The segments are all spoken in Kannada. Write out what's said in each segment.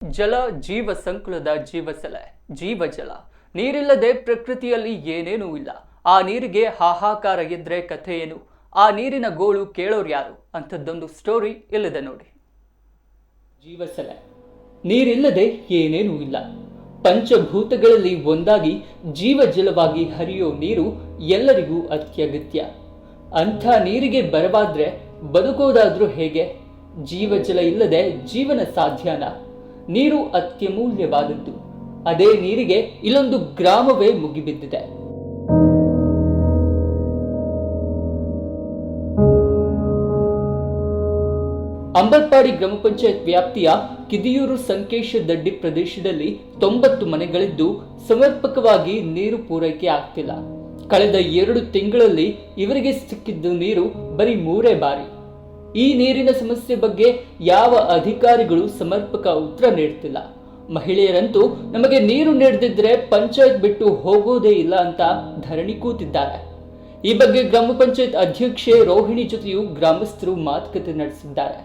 ಜಲ ಜೀವ ಸಂಕುಲದ ಜೀವಸಲೆ ಜೀವಜಲ ನೀರಿಲ್ಲದೆ ಪ್ರಕೃತಿಯಲ್ಲಿ ಏನೇನೂ ಇಲ್ಲ. ಆ ನೀರಿಗೆ ಹಾಹಾಕಾರ ಇದ್ರೆ ಕಥೆ ಏನು? ಆ ನೀರಿನ ಗೋಳು ಕೇಳೋರು ಯಾರು ಅಂಥದ್ದೊಂದು ಸ್ಟೋರಿ ಇಲ್ಲಿದೆ ನೋಡಿ. ಜೀವಸಲೆ ನೀರಿಲ್ಲದೆ ಏನೇನೂ ಇಲ್ಲ. ಪಂಚಭೂತಗಳಲ್ಲಿ ಒಂದಾಗಿ ಜೀವಜಲವಾಗಿ ಹರಿಯೋ ನೀರು ಎಲ್ಲರಿಗೂ ಅತ್ಯಗತ್ಯ. ಅಂಥ ನೀರಿಗೆ ಬರವಾದ್ರೆ ಬದುಕೋದಾದ್ರೂ ಹೇಗೆ? ಜೀವಜಲ ಇಲ್ಲದೆ ಜೀವನ ಸಾಧ್ಯನಾ? ನೀರು ಅತ್ಯಮೂಲ್ಯವಾದದ್ದು. ಅದೇ ನೀರಿಗೆ ಇಲ್ಲೊಂದು ಗ್ರಾಮವೇ ಮುಗಿಬಿದ್ದಿದೆ. ಅಂಬರ್ಪಾಡಿ ಗ್ರಾಮ ಪಂಚಾಯತ್ ವ್ಯಾಪ್ತಿಯ ಕಿದಿಯೂರು ಸಂಕೇಶ ದಡ್ಡಿ ಪ್ರದೇಶದಲ್ಲಿ 90 ಮನೆಗಳಿದ್ದು ಸಮರ್ಪಕವಾಗಿ ನೀರು ಪೂರೈಕೆ ಆಗ್ತಿಲ್ಲ. ಕಳೆದ 2 ತಿಂಗಳಲ್ಲಿ ಇವರಿಗೆ ಸಿಕ್ಕಿದ್ದು ನೀರು ಬರೀ 3 ಬಾರಿ. ಈ ನೀರಿನ ಸಮಸ್ಯೆ ಬಗ್ಗೆ ಯಾವ ಅಧಿಕಾರಿಗಳು ಸಮರ್ಪಕ ಉತ್ತರ ನೀಡ್ತಿಲ್ಲ. ಮಹಿಳೆಯರಂತೂ ನಮಗೆ ನೀರು ನೀಡದಿದ್ರೆ ಪಂಚಾಯತ್ ಬಿಟ್ಟು ಹೋಗೋದೇ ಇಲ್ಲ ಅಂತ ಧರಣಿ ಕೂತಿದ್ದಾರೆ. ಈ ಬಗ್ಗೆ ಗ್ರಾಮ ಪಂಚಾಯತ್ ಅಧ್ಯಕ್ಷೆ ರೋಹಿಣಿ ಜೊತೆಯೂ ಗ್ರಾಮಸ್ಥರು ಮಾತುಕತೆ ನಡೆಸಿದ್ದಾರೆ.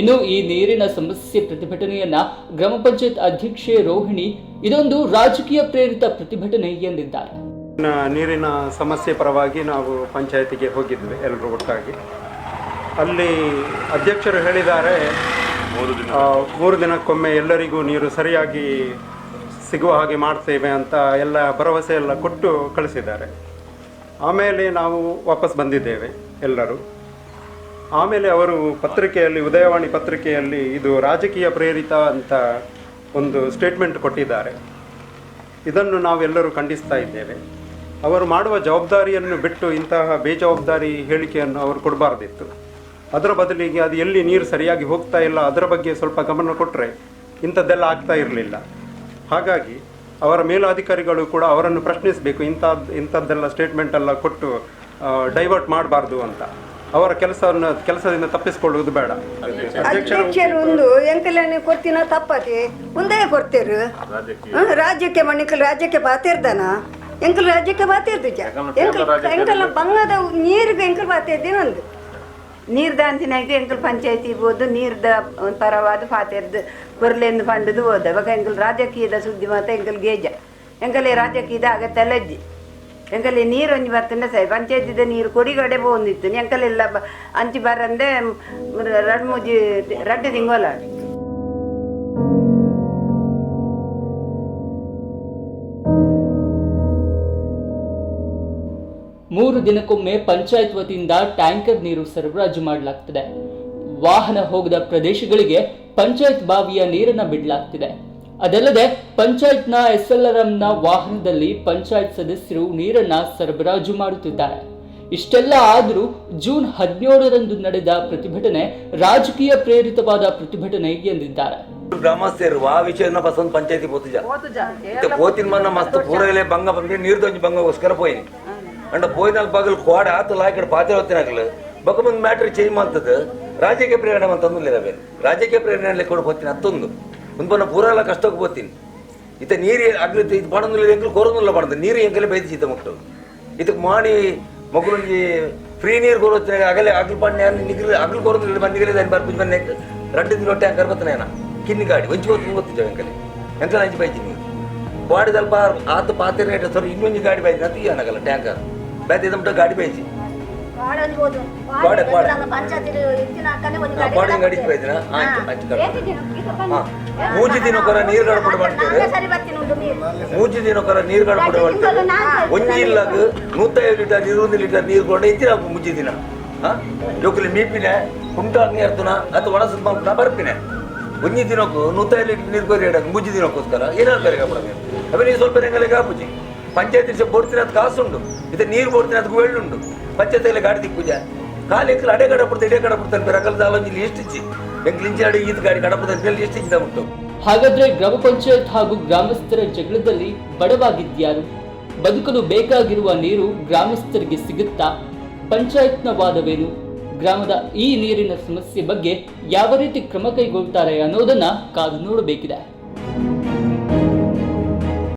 ಇನ್ನು ಈ ನೀರಿನ ಸಮಸ್ಯೆ ಪ್ರತಿಭಟನೆಯನ್ನ ಗ್ರಾಮ ಪಂಚಾಯತ್ ಅಧ್ಯಕ್ಷೆ ರೋಹಿಣಿ ಇದೊಂದು ರಾಜಕೀಯ ಪ್ರೇರಿತ ಪ್ರತಿಭಟನೆ ಎಂದಿದ್ದಾರೆ. ನೀರಿನ ಸಮಸ್ಯೆ ಪರವಾಗಿ ನಾವು ಪಂಚಾಯತಿಗೆ ಹೋಗಿದ್ವಿ ಎಲ್ಲರೂ ಒಟ್ಟಾಗಿ. ಅಲ್ಲಿ ಅಧ್ಯಕ್ಷರು ಹೇಳಿದ್ದಾರೆ 3 ದಿನಕ್ಕೊಮ್ಮೆ ಎಲ್ಲರಿಗೂ ನೀರು ಸರಿಯಾಗಿ ಸಿಗುವ ಹಾಗೆ ಮಾಡ್ತೇವೆ ಅಂತ ಎಲ್ಲ ಭರವಸೆ ಎಲ್ಲ ಕೊಟ್ಟು ಕಳಿಸಿದ್ದಾರೆ. ಆಮೇಲೆ ನಾವು ವಾಪಸ್ ಬಂದಿದ್ದೇವೆ ಎಲ್ಲರೂ. ಆಮೇಲೆ ಅವರು ಪತ್ರಿಕೆಯಲ್ಲಿ, ಉದಯವಾಣಿ ಪತ್ರಿಕೆಯಲ್ಲಿ ಇದು ರಾಜಕೀಯ ಪ್ರೇರಿತ ಅಂತ ಒಂದು ಸ್ಟೇಟ್ಮೆಂಟ್ ಕೊಟ್ಟಿದ್ದಾರೆ. ಇದನ್ನು ನಾವೆಲ್ಲರೂ ಖಂಡಿಸ್ತಾ ಇದ್ದೇವೆ. ಅವರು ಮಾಡುವ ಜವಾಬ್ದಾರಿಯನ್ನು ಬಿಟ್ಟು ಇಂತಹ ಬೇಜವಾಬ್ದಾರಿ ಹೇಳಿಕೆಯನ್ನು ಅವರು ಕೊಡಬಾರ್ದಿತ್ತು. ಅದರ ಬದಲಿಗೆ ಅದು ಎಲ್ಲಿ ನೀರು ಸರಿಯಾಗಿ ಹೋಗ್ತಾ ಇಲ್ಲ ಅದರ ಬಗ್ಗೆ ಸ್ವಲ್ಪ ಗಮನ ಕೊಟ್ಟರೆ ಇಂಥದ್ದೆಲ್ಲ ಆಗ್ತಾ ಇರಲಿಲ್ಲ. ಹಾಗಾಗಿ ಅವರ ಮೇಲಾಧಿಕಾರಿಗಳು ಕೂಡ ಅವರನ್ನು ಪ್ರಶ್ನಿಸಬೇಕು. ಇಂಥದ್ದೆಲ್ಲ ಸ್ಟೇಟ್ಮೆಂಟ್ ಎಲ್ಲ ಕೊಟ್ಟು ಡೈವರ್ಟ್ ಮಾಡಬಾರ್ದು ಅಂತ. ಅವರ ಕೆಲಸದಿಂದ ತಪ್ಪಿಸಿಕೊಳ್ಳುವುದು ಬೇಡ. ಅಧ್ಯಕ್ಷರು ಒಂದು ಎಂಕಲನೆ ಕೊಡ್ತೀನ ತಪ್ಪತಿ ಮುಂದೆ ಕೊಡ್ತೇರು ರಾಜ್ಯಕ್ಕೆ ಮಣ್ಣಿಕಲ್ ರಾಜ್ಯಕ್ಕೆ ಬಾತಿರ್ದಾನ ಎಂಕಲ್ ರಾಜ್ಯಕ್ಕೆ ಬಾತಿರ್ದಿಜ ಎಂಕಲ್ ಬಂಗದ ನೀರಿಗೆ ಎಂಕಲ್ ಬಾತಿರ್ದೇನೊಂದು ನೀರ್ದ ಅಂತಿನಾಯ್ತು ಎಂಕಲ್ ಪಂಚಾಯತಿ ಹೋದು ನೀರ್ದ ಪರವಾದ ಪಾತಿರ್ದು ಬರ್ಲೆಂದು ಪಂಡದು ಹೋದ ಇವಾಗ ಎಂಕಲ್ ರಾಜಕೀಯದ ಸುದ್ದಿ ಮಾತ್ರ ಎಂಕಲ್ ಗೇಜ ಎಂಕಲ್ ರಾಜಕೀಯದ ಆಗತ್ತೆಲ್ಲ ಅಜ್ಜಿ ಎಂಕಲ್ ನೀರು ಒಂಜಿ ಬರ್ತಂಡೆ ಸರಿ ಪಂಚಾಯತಿದ ನೀರು ಕೊಡಿಗಡೆ ಬಂದಿತ್ತು ಎಂಕಲೆಲ್ಲ ಅಂಚಿ ಬರಂದೆ 2 ತಿಂಗೋಲ 3 ದಿನಕ್ಕೊಮ್ಮೆ ಪಂಚಾಯತ್ ವತಿಯಿಂದ ಟ್ಯಾಂಕರ್ ನೀರು ಸರಬರಾಜು ಮಾಡಲಾಗ್ತದೆ. ವಾಹನ ಹೋಗದ ಪ್ರದೇಶಗಳಿಗೆ ಪಂಚಾಯತ್ ಬಾವಿಯ ನೀರನ್ನ ಬಿಡಲಾಗ್ತಿದೆ. ಅದಲ್ಲದೆ ಪಂಚಾಯತ್ನ SLRMನ ವಾಹನದಲ್ಲಿ ಪಂಚಾಯತ್ ಸದಸ್ಯರು ನೀರನ್ನ ಸರಬರಾಜು ಮಾಡುತ್ತಿದ್ದಾರೆ. ಇಷ್ಟೆಲ್ಲ ಆದರೂ ಜೂನ್ 17ರಂದು ನಡೆದ ಪ್ರತಿಭಟನೆ ರಾಜಕೀಯ ಪ್ರೇರಿತವಾದ ಪ್ರತಿಭಟನೆ ಎಂದಿದ್ದಾರೆ. ಗ್ರಾಮಸ್ಥರು ಆ ವಿಷಯನ ಬಸವಂತ ಪಂಚಾಯತಿ ಪೋತಿನ ಮನ್ನ ಮಸ್ತ್ ಪೂರೈಲೆ ಬಂಗ ಬಂದ್ರೆ ನೀರು ದೊಂಜಿ ಬಂಗೋಸ್ಕರ ಪೋಯಿನಿ ಅಂಡ್ ಪೋಯಿನ ಬಗಲ್ ಕೋಡ ಆತಲ್ಲ ఇక్కడ ಪಾತೆ ಹೊತ್ತಿನಾಗಲು ಬಕಮಂದ್ ಮ್ಯಾಟ್ರ್ ಚೇಂಜ್ ಮಾಡ್ತದೆ. ರಾಜಕೀಯ ಪ್ರೇರಣೆ ಅಂತಂದಿಲ್ಲ ಬೇರೆ ರಾಜಕೀಯ ಪ್ರೇರಣೆ ಕೂಡ ಹೋಗ್ತೀನಿ ಹತ್ತೊಂದು ಮುಂದೆ ಪೂರೆಲ್ಲ ಕಷ್ಟಕ್ಕೆ ಹೋಗ್ತೀನಿ ಇತ ನೀರು ಆಗ್ಲಿತ್ತು ಇದು ಪಡೋದಿಲ್ಲ ಎಂಕಲು ಕೋರೋದಿಲ್ಲ ಪಡೋದು ನೀರು ಎಂಕಲೆ ಬೈದಿತ್ತು ಮಕ್ಕಳು ಇದಕ್ಕೆ ಮಾಡಿ ಮಕ್ಕಳು ಫ್ರೀ ನೀರು ಕೋರೋತ್ತಿನ ಆಗಲೇ ಅಗ್ಲು ಪಣ್ಣೆ ನಿಗಲು ಅಗ್ಲು ಕೋರೋದಿಲ್ಲ ಬಂದಿಗಲೇ దాని ಬರ್ಪುಜ್ ಬನ್ನೆ 2 ದಿನ ಟ್ಯಾಂಕರ್ ಬರ್ತನೇನ ಕಿನ್ನಿ ಗಾಡಿ ಒಂಚಿ ಗೊತ್ತಿದ್ದೇವೆ ಎಂಕಲೆ ಅಂಚಿ ಬೈತೀನಿ ಬಾಡಿ ಸ್ವಲ್ಪ ಆತ ಪಾತ್ರೆ ರೇಟ್ ಸರ್ ಇನ್ನೊಂದು ಗಾಡಿ ಬೈತೀನಿ ಅದು ಏನಾಗಲ್ಲ ಟ್ಯಾಂಕರ್ ಬೈದಿದ್ದ ಗಾಡಿ ಬೈಸಿ ಗಾಡಿ ಬೈದಿನ ಮೂಜಿ ದಿನಕ್ಕೊರ ನೀರು ಗಡಪಡ ಮಾಡ್ತೇವೆ. ಮೂಜಿ ದಿನಕ್ಕೊರ ನೀರು ಗಡಪಡ ಮಾಡ್ತೇವೆ. ಒಂಜಿ ಇಲ್ಲಾಗ 150 ಲೀಟರ್ 200 ಲೀಟರ್ ನೀರು ಕೊಂಡು ಇತ್ತಿನ ಮುಜ್ಜಿ ದಿನ ಜೋಕಲಿ ಮೀಪಿನ ಕುಂಟ ನೀರ್ತನ ಅಥವಾ ಒಣಸದ ಮಲ್ಪನ ಬರ್ಪಿನ ಒಂಜಿ ದಿನಕ್ಕೂ 150 ಲೀಟರ್ ನೀರು ಕೊರಿ ಇಡಕ್ಕೆ ಮುಜ್ಜಿ ದಿನಕ್ಕೋಸ್ಕರ ಏನಾದ್ರು ಕಪ್ಪಡ ಅವೇ ನೀವು ಸ್ವಲ್ಪ ಹೆಂಗಲೆ ಕಾಪುಜಿ ಪಂಚಾಯತಿ ಬೋಡ್ತೀನಿ ಅದು ಕಾಸುಂಡು ಇದು ನೀರು ಬೋಡ್ತೀನಿ ಅದಕ್ಕೆ ವೆಳ್ಳುಂಡು ಪಂಚಾಯತಿಯಲ್ಲಿ ಗಾಡಿ ದಿಕ್ಕುಜ ಕಾಲು ಎಂಕಲು ಅಡೆ ಕಡಪಡ್ತಾ ಇಡೇ ಕಡಪಡ್ತಾನೆ ಬೇರೆ ಅಕಲ್ ದಾಲೊಂಜಿ ಇಷ್ಟಿಚ್ಚಿ ಎಂಕ್ಲಿಂಚಿ ಅಡಿ ಈದ್ ಗಾಡಿ ಕಡಪಡ್ತಾನೆ ಬೇರೆ ಇಷ್ಟಿಚ್ಚಿದ ಉಂಟು. ಹಾಗಾದ್ರೆ ಗ್ರಾಮ ಪಂಚಾಯತ್ ಹಾಗೂ ಗ್ರಾಮಸ್ಥರ ಜಗಳದಲ್ಲಿ ಬಡವಾಗಿದ್ಯಾರು? ಬದುಕಲು ಬೇಕಾಗಿರುವ ನೀರು ಗ್ರಾಮಸ್ಥರಿಗೆ ಸಿಗುತ್ತಾ? ಪಂಚಾಯತ್ನ ವಾದವೇನು? ಗ್ರಾಮದ ಈ ನೀರಿನ ಸಮಸ್ಯೆ ಬಗ್ಗೆ ಯಾವ ರೀತಿ ಕ್ರಮ ಕೈಗೊಳ್ತಾರೆ ಅನ್ನೋದನ್ನ ಕಾದು ನೋಡಬೇಕಿದೆ.